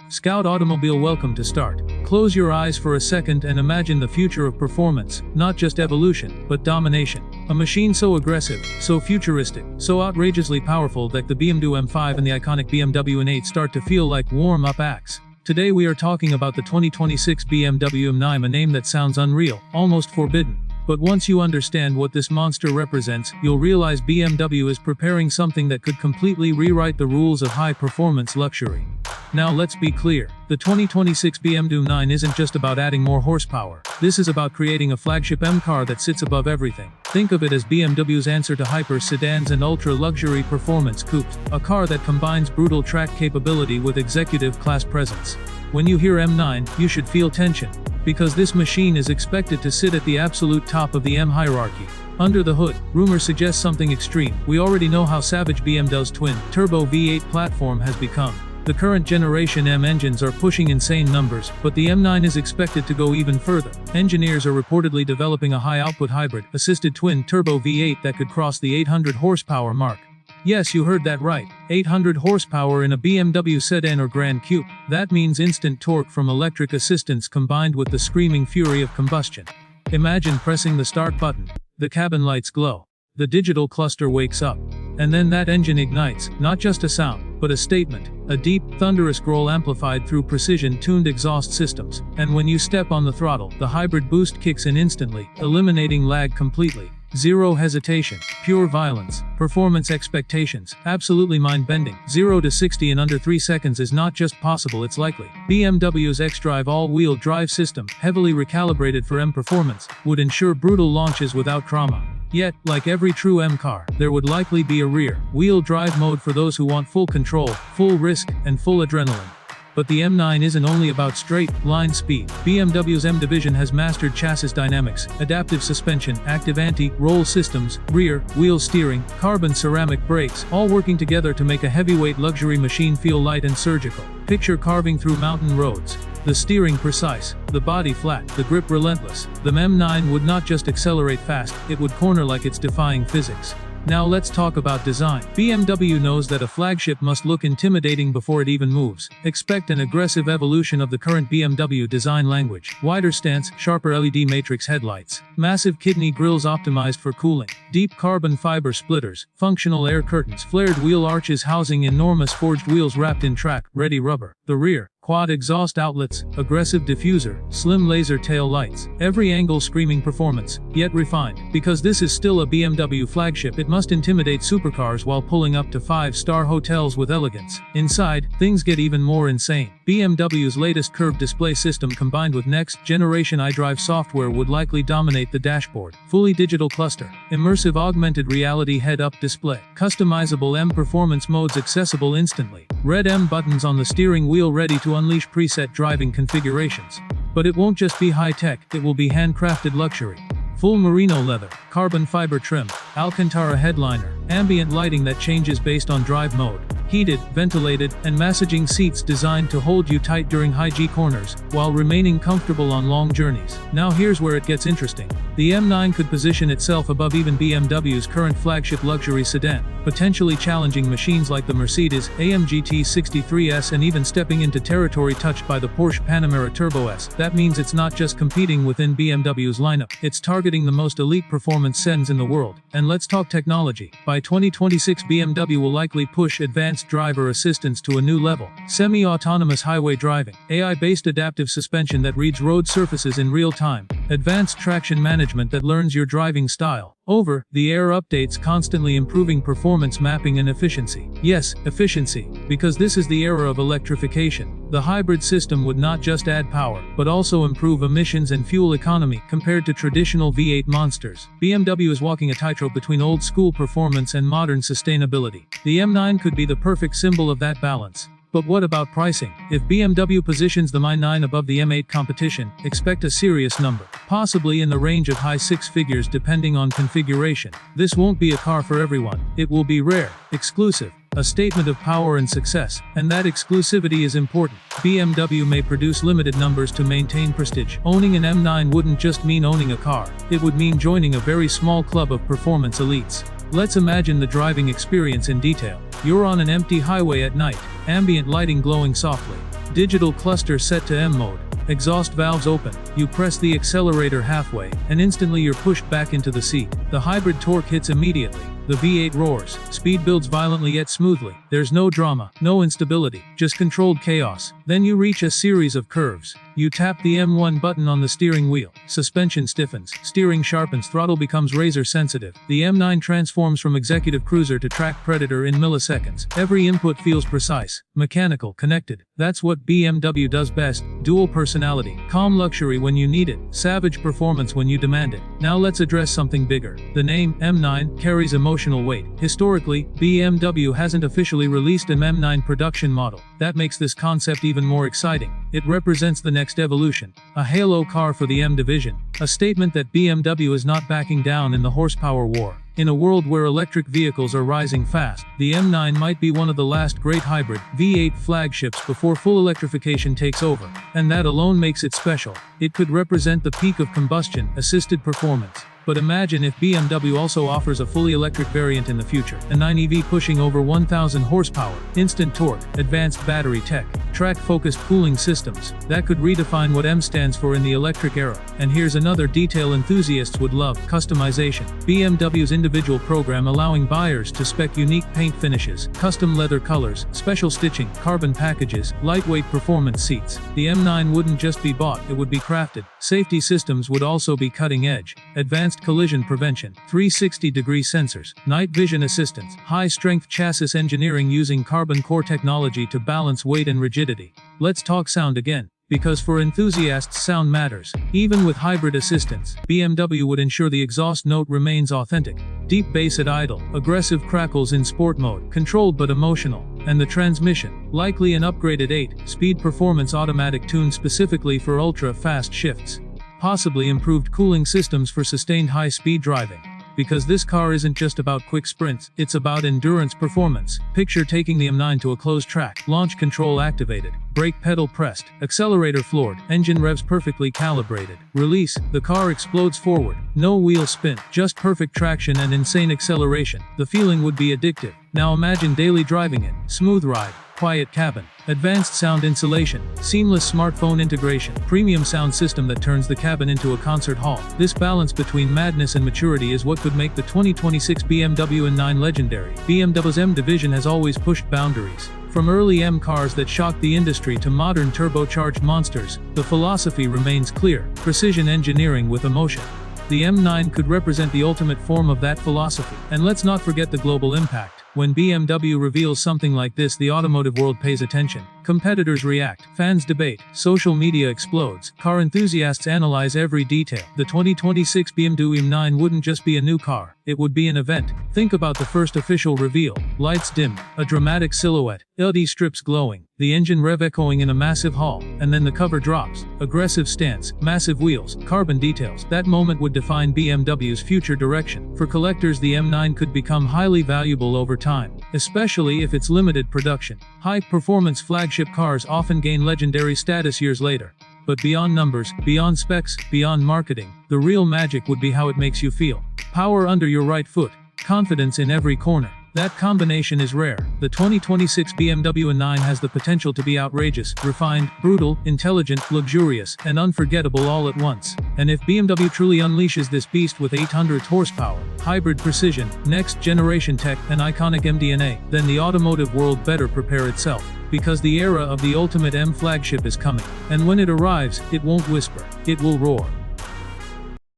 Scout Automobile, welcome to start. Close your eyes for a second and imagine the future of performance, not just evolution, but domination. A machine so aggressive, so futuristic, so outrageously powerful that the BMW M5 and the iconic BMW M9 start to feel like warm-up acts. Today we are talking about the 2026 BMW M9, a name that sounds unreal, almost forbidden. But once you understand what this monster represents, you'll realize BMW is preparing something that could completely rewrite the rules of high-performance luxury. Now let's be clear, the 2026 BMW M9 isn't just about adding more horsepower. This is about creating a flagship M car that sits above everything. Think of it as BMW's answer to hyper sedans and ultra-luxury performance coupes, a car that combines brutal track capability with executive-class presence. When you hear M9, you should feel tension, because this machine is expected to sit at the absolute top of the M hierarchy. Under the hood, rumors suggest something extreme. We already know how savage BMW's twin-turbo V8 platform has become. The current generation M engines are pushing insane numbers, but the M9 is expected to go even further. Engineers are reportedly developing a high-output hybrid, assisted twin-turbo V8 that could cross the 800 horsepower mark. Yes, you heard that right. 800 horsepower in a BMW sedan or Grand Coupe. That means instant torque from electric assistance combined with the screaming fury of combustion. Imagine pressing the start button. The cabin lights glow. The digital cluster wakes up. And then that engine ignites, not just a sound, but a statement. A deep, thunderous growl amplified through precision-tuned exhaust systems. And when you step on the throttle, the hybrid boost kicks in instantly, eliminating lag completely. Zero hesitation, pure violence, performance expectations, absolutely mind-bending. 0 to 60 in under 3 seconds is not just possible, it's likely. BMW's xDrive all-wheel drive system, heavily recalibrated for M performance, would ensure brutal launches without trauma. Yet, like every true M car, there would likely be a rear-wheel drive mode for those who want full control, full risk, and full adrenaline. But the M9 isn't only about straight-line speed. BMW's M division has mastered chassis dynamics, adaptive suspension, active anti-roll systems, rear-wheel steering, carbon ceramic brakes, all working together to make a heavyweight luxury machine feel light and surgical. Picture carving through mountain roads. The steering precise, the body flat, the grip relentless. The M9 would not just accelerate fast, it would corner like it's defying physics. Now let's talk about design. BMW knows that a flagship must look intimidating before it even moves. Expect an aggressive evolution of the current BMW design language. Wider stance, sharper LED matrix headlights, massive kidney grills optimized for cooling, deep carbon fiber splitters, functional air curtains, flared wheel arches housing enormous forged wheels wrapped in track-ready rubber. The rear, quad exhaust outlets, aggressive diffuser, slim laser tail lights. Every angle screaming performance, yet refined. Because this is still a BMW flagship, it must intimidate supercars while pulling up to 5-star hotels with elegance. Inside, things get even more insane. BMW's latest curved display system combined with next-generation iDrive software would likely dominate the dashboard. Fully digital cluster, immersive augmented reality head-up display, customizable M performance modes accessible instantly, red M buttons on the steering wheel ready to unleash preset driving configurations. But it won't just be high-tech, it will be handcrafted luxury. Full merino leather, carbon fiber trim, Alcantara headliner, ambient lighting that changes based on drive mode, heated, ventilated, and massaging seats designed to hold you tight during high-G corners, while remaining comfortable on long journeys. Now here's where it gets interesting. The M9 could position itself above even BMW's current flagship luxury sedan, potentially challenging machines like the Mercedes-AMG T63S and even stepping into territory touched by the Porsche Panamera Turbo S. That means it's not just competing within BMW's lineup, it's targeting the most elite performance sedan in the world. And let's talk technology. By 2026, BMW will likely push advanced driver assistance to a new level. Semi-autonomous highway driving, AI-based adaptive suspension that reads road surfaces in real time, advanced traction management that learns your driving style. Over-the-air updates constantly improving performance mapping and efficiency. Yes, efficiency, because this is the era of electrification. The hybrid system would not just add power, but also improve emissions and fuel economy compared to traditional V8 monsters. BMW is walking a tightrope between old-school performance and modern sustainability. The M9 could be the perfect symbol of that balance. But what about pricing? If BMW positions the M9 above the M8 competition, expect a serious number, possibly in the range of high six figures depending on configuration. This won't be a car for everyone. It will be rare, exclusive, a statement of power and success, and that exclusivity is important. BMW may produce limited numbers to maintain prestige. Owning an M9 wouldn't just mean owning a car, it would mean joining a very small club of performance elites. Let's imagine the driving experience in detail. You're on an empty highway at night, ambient lighting glowing softly, digital cluster set to M mode, exhaust valves open, you press the accelerator halfway, and instantly you're pushed back into the seat. The hybrid torque hits immediately. The V8 roars. Speed builds violently yet smoothly. There's no drama, no instability, just controlled chaos. Then you reach a series of curves. You tap the M1 button on the steering wheel. Suspension stiffens, steering sharpens, throttle becomes razor sensitive. The M9 transforms from executive cruiser to track predator in milliseconds. Every input feels precise, mechanical, connected. That's what BMW does best. Dual personality, calm luxury when you need it, savage performance when you demand it. Now let's address something bigger. The name M9 carries emotional weight. Historically, BMW hasn't officially released an M9 production model. That makes this concept even more exciting. It represents the next evolution, a halo car for the M division, a statement that BMW is not backing down in the horsepower war. In a world where electric vehicles are rising fast, the M9 might be one of the last great hybrid V8 flagships before full electrification takes over, and that alone makes it special. It could represent the peak of combustion-assisted performance. But imagine if BMW also offers a fully electric variant in the future, a 9 EV pushing over 1,000 horsepower, instant torque, advanced battery tech, track-focused cooling systems. That could redefine what M stands for in the electric era. And here's another detail enthusiasts would love: customization. BMW's individual program allowing buyers to spec unique paint finishes, custom leather colors, special stitching, carbon packages, lightweight performance seats. The M9 wouldn't just be bought, it would be crafted. Safety systems would also be cutting edge. Advanced collision prevention, 360-degree sensors, night vision assistance, high-strength chassis engineering using carbon core technology to balance weight and rigidity. Let's talk sound again. Because for enthusiasts, sound matters. Even with hybrid assistance, BMW would ensure the exhaust note remains authentic. Deep bass at idle, aggressive crackles in sport mode, controlled but emotional. And the transmission, likely an upgraded 8-speed performance automatic tuned specifically for ultra-fast shifts. Possibly improved cooling systems for sustained high-speed driving. Because this car isn't just about quick sprints, it's about endurance performance. Picture taking the M9 to a closed track, launch control activated, brake pedal pressed, accelerator floored, engine revs perfectly calibrated. Release, the car explodes forward. No wheel spin, just perfect traction and insane acceleration. The feeling would be addictive. Now imagine daily driving it. Smooth ride, quiet cabin, advanced sound insulation, seamless smartphone integration, premium sound system that turns the cabin into a concert hall. This balance between madness and maturity is what could make the 2026 BMW M9 legendary. BMW's M division has always pushed boundaries. From early M cars that shocked the industry to modern turbocharged monsters, the philosophy remains clear: precision engineering with emotion. The M9 could represent the ultimate form of that philosophy. And let's not forget the global impact. When BMW reveals something like this, the automotive world pays attention. Competitors react, fans debate, social media explodes, car enthusiasts analyze every detail. The 2026 BMW M9 wouldn't just be a new car, it would be an event. Think about the first official reveal. Lights dimmed, a dramatic silhouette, LED strips glowing, the engine rev echoing in a massive hall, and then the cover drops. Aggressive stance, massive wheels, carbon details. That moment would define BMW's future direction. For collectors, the M9 could become highly valuable over time, especially if it's limited production. High-performance flagship cars often gain legendary status years later. But beyond numbers, beyond specs, beyond marketing, the real magic would be how it makes you feel. Power under your right foot, confidence in every corner. That combination is rare. The 2026 BMW M9 has the potential to be outrageous, refined, brutal, intelligent, luxurious, and unforgettable all at once. And if BMW truly unleashes this beast with 800 horsepower, hybrid precision, next-generation tech, and iconic MDNA, then the automotive world better prepare itself. Because the era of the ultimate M flagship is coming. And when it arrives, it won't whisper, it will roar.